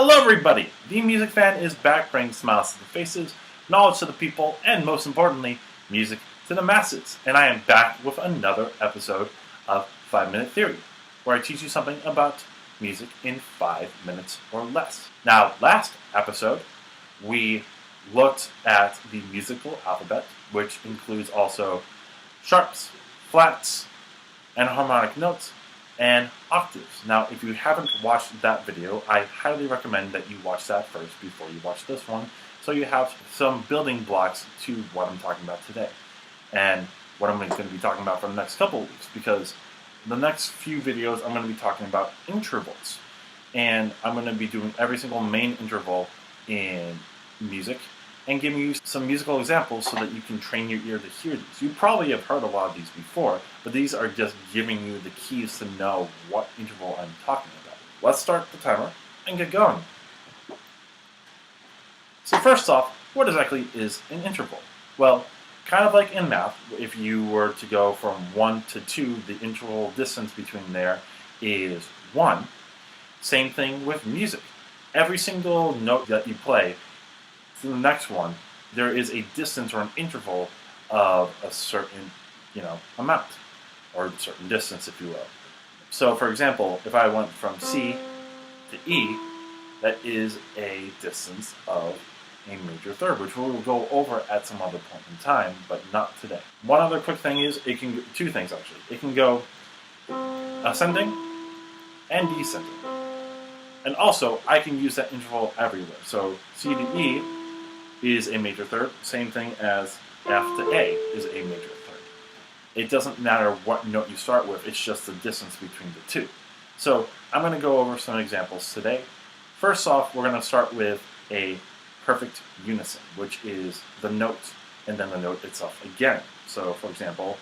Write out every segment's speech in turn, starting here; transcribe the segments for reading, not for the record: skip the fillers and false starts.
Hello everybody! The Music Fan is back, bringing smiles to the faces, knowledge to the people, and most importantly, music to the masses. And I am back with another episode of 5 Minute Theory, where I teach you something about music in 5 minutes or less. Now, last episode, we looked at the musical alphabet, which includes also sharps, flats, and harmonic notes, and octaves. Now, if you haven't watched that video, I highly recommend that you watch that first before you watch this one, so you have some building blocks to what I'm talking about today, and what I'm going to be talking about for the next couple of weeks, because the next few videos I'm going to be talking about intervals, and I'm going to be doing every single main interval in music, and giving you some musical examples so that you can train your ear to hear these. You probably have heard a lot of these before, but these are just giving you the keys to know what interval I'm talking about. Let's start the timer and get going. So first off, what exactly is an interval? Well, kind of like in math, if you were to go from 1 to 2, the interval distance between there is 1. Same thing with music. Every single note that you play, to the next one, there is a distance or an interval of a certain, amount, or a certain distance, if you will. So, for example, if I went from C to E, that is a distance of a major third, which we will go over at some other point in time, but not today. One other quick thing is, two things actually. It can go ascending and descending. And also, I can use that interval everywhere. So, C to E is a major third, same thing as F to A is a major third. It doesn't matter what note you start with, it's just the distance between the two. So I'm going to go over some examples today. First off, we're going to start with a perfect unison, which is the note and then the note itself again. So for example,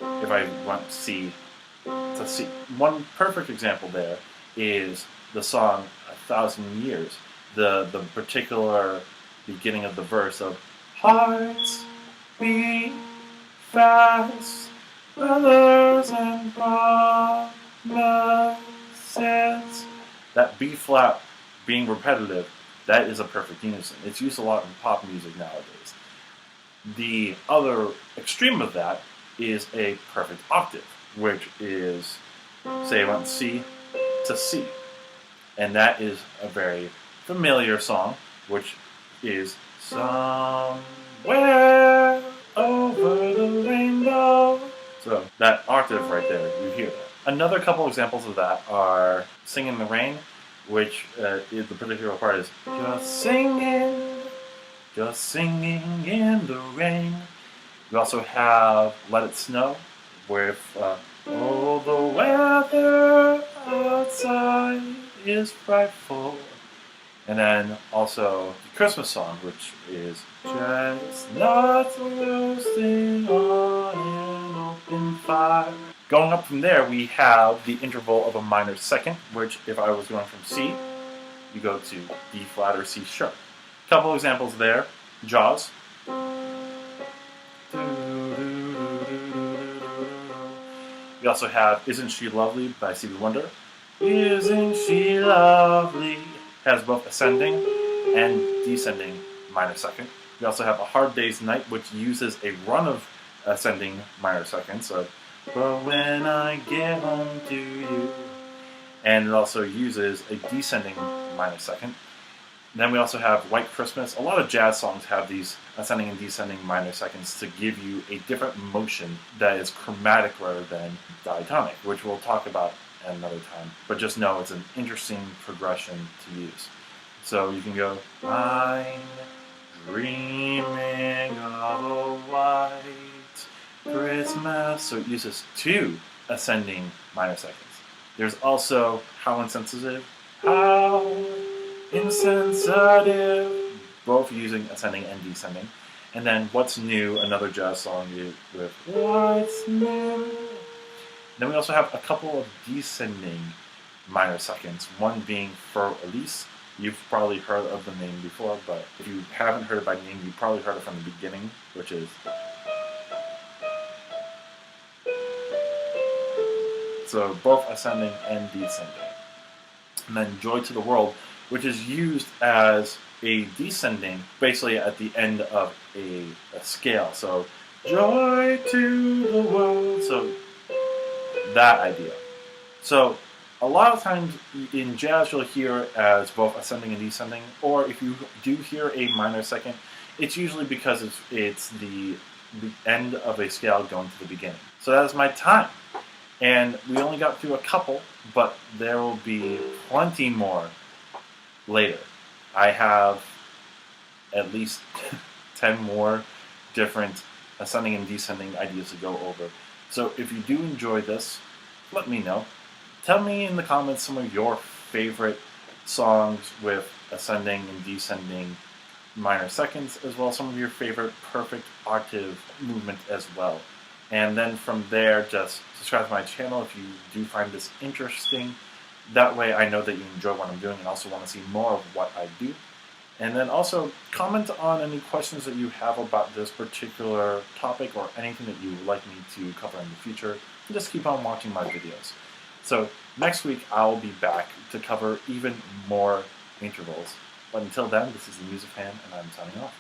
if I went C to C, one perfect example there is the song 1,000 Years, the particular beginning of the verse of hearts beat fast, brothers and promises. That B flat being repetitive, that is a perfect unison. It's used a lot in pop music nowadays. The other extreme of that is a perfect octave, which is, say I went C to C. And that is a very familiar song, which is somewhere over the rainbow. So that octave right there, you hear that. Another couple examples of that are Sing in the Rain, which is the particular part is just singing in the rain. We also have Let It Snow with oh, the weather outside is frightful. And then also the Christmas song, which is chestnuts roasting on an open fire. Going up from there, we have the interval of a minor second, which if I was going from C, you go to D flat or C sharp. Couple examples there. Jaws. We also have Isn't She Lovely by Stevie Wonder. Isn't she lovely? Has both ascending and descending minor second. We also have A Hard Day's Night, which uses a run of ascending minor seconds. So, but when I get home to you. And it also uses a descending minor second. Then we also have White Christmas. A lot of jazz songs have these ascending and descending minor seconds to give you a different motion that is chromatic rather than diatonic, which we'll talk about at another time. But just know it's an interesting progression to use. So you can go, I'm dreaming of a white Christmas. So it uses 2 ascending minor seconds. There's also How Insensitive, How Insensitive, both using ascending and descending. And then What's New, another jazz song with What's New. Then we also have a couple of descending minor seconds, one being For Elise. You've probably heard of the name before, but if you haven't heard it by name, you probably heard it from the beginning, which is. So both ascending and descending. And then Joy to the World, which is used as a descending, basically at the end of a scale. So, joy to the world. So, that idea. So, a lot of times in jazz you'll hear it as both ascending and descending, or if you do hear a minor second, it's usually because it's the end of a scale going to the beginning. So that is my time. And we only got through a couple, but there will be plenty more later. I have at least 10 more different ascending and descending ideas to go over. So if you do enjoy this, let me know. Tell me in the comments some of your favorite songs with ascending and descending minor seconds, as well as some of your favorite perfect octave movement as well. And then from there, just subscribe to my channel if you do find this interesting. That way I know that you enjoy what I'm doing and also want to see more of what I do. And then also comment on any questions that you have about this particular topic or anything that you would like me to cover in the future. And just keep on watching my videos. So next week I'll be back to cover even more intervals. But until then, this is the Music Fan, and I'm signing off.